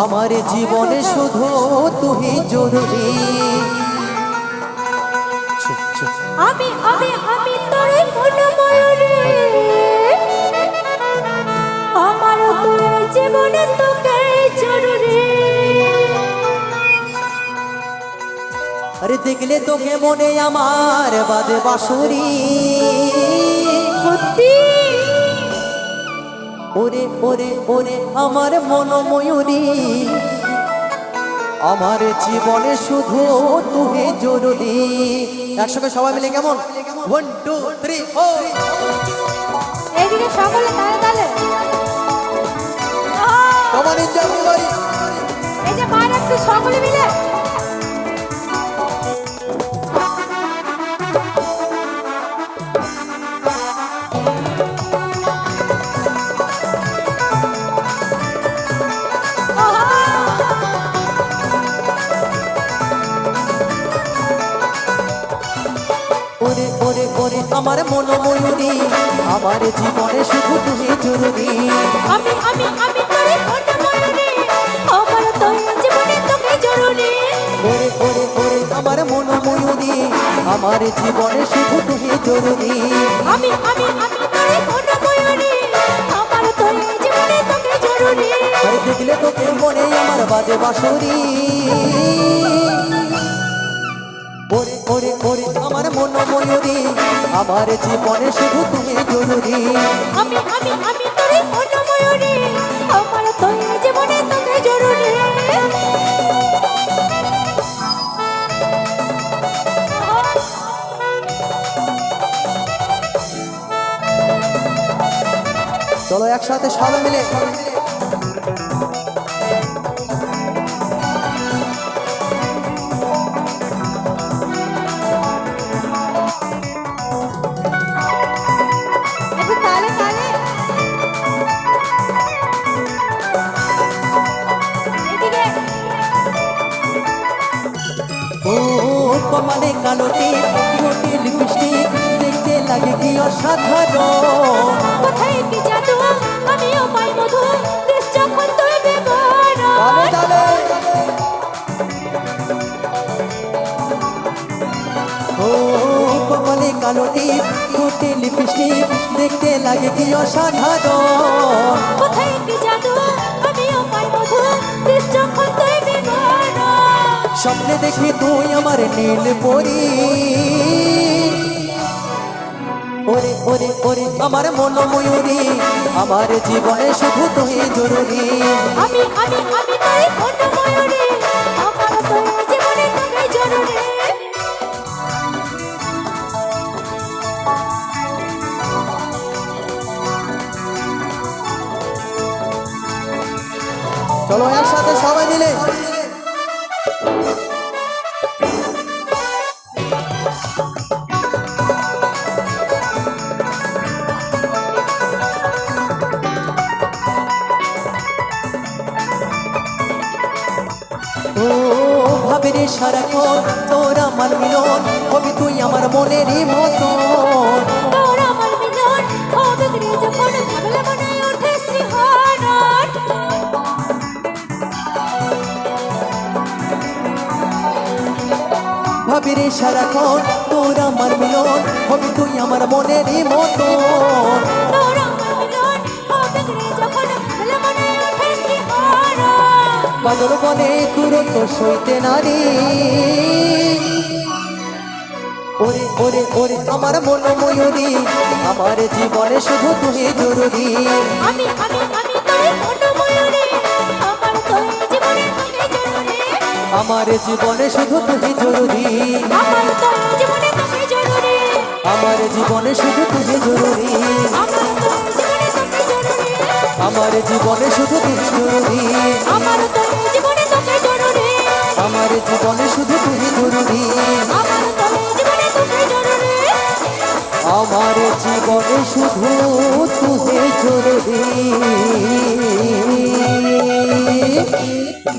আমার জীবনে শুধু তুই জরুরি। আমি আমি আমি তোর মনোময়ূরী, আমার তোর জীবনে তোকে জরুরি। আরে দেখলে তোকে মনে আমার বাজে বাঁশুরি। সত্যি ওরে ওরে ওরে আমার মনোময়ূরী, আমার জীবনে শুধু তুই জরুরি। একসঙ্গে সবাই মিলে কেমন? 1 2 3 4। এইদিকে সকলে তালে তালে। কেমন এনজয় করি? এই যে মার একটু সকলে মিলে। ওরে ওরে ওরে আমার মনোময়ূরী, আমার জীবনে শুধু তুমি জরুরি। আমি আমি আমি তোর মনোময়ূরী, আমার তোর জীবনে তোকে জরুরি। ওরে ওরে ওরে আমার মনোময়ূরী, আমার জীবনে শুধু তুমি জরুরি। আমি আমি আমি তোর মনোময়ূরী, আমার তোর জীবনে তোকে জরুরি। আরে দেখলে তোকে মনে আমার বাজে বাঁশুরি। ওরে ওরে ওরে আমার মনোময়ূরী, আমার জীবনে শুধু তুমি জরুরি। আমি আমি আমি তোর মনোময়ূরী, আমার তোর জীবনে তোকে জরুরি। চলো একসাথে সবাই মিলে। একটু তালে তালে। এদিকে ও কপালে কালো টিপ, ঠোঁটে লিপস্টিক, দেখতে লাগে কি অসাধারণ। কোথায় কি জাদু, আমিও পাই মধু, দেশ যখন তুই বিবরণ। তালে তালে। ও কপালে কালো টিপ, ঠোঁটে লিপস্টিক, দেখতে লাগে কি অসাধারণ। কোথায় কি জাদু, আমিও পাই মধু, দেশ যখন তুই বিবরণ। স্বপ্নে দেখি তুই আমার নীল পরি। ওরে ওরে ওরে আমার মনোময়ূরী, আমার জীবনে শুধু তুই জরুরি। আমি আমি আমি তোর মনোময়ূরী, আমার তোর জীবনে তোকে জরুরি। চলো একসাথে সবাই মিলে। ও ভাবের সারাক্ষণ তোর আমার মিলন, কবি তুই আমার মনেরই মতন। তোর আমার মিলন হবে রে যখন ভাবলে মনে ওঠে শ্রীহরণ। ভাবির সারাক্ষণ তোর আমার মিলন, কবি তুই আমার মনেরই মতন। তোর আমার মিলন হবে রে যখন ভাবলে মনে ওঠে শ্রীহরণ। বাদর বনে দূরত্ব সইতে নারী। ওরে ওরে ওরে আমার মনোময়ূরী, আমার জীবনে শুধু তুমি জরুরি। আমি আমি আমি তোর মনোময়ূরী, আমার তোর জীবনে তোকে জরুরি। আমার জীবনে শুধু তুমি জরুরি। আমার তোর জীবনে তোকে জরুরি। আমার জীবনে শুধু তুমি জরুরি। আমার তোর জীবনে তোকে জরুরি। আমার জীবনে শুধু তুমি জরুরি। আমার তোর জীবনে তোকে জরুরি। আমার জীবনে শুধু তুমি জরুরি। আমার তোর জীবনে তোকে জরুরি। আমার জীবনে শুধু তুমি জরুরি।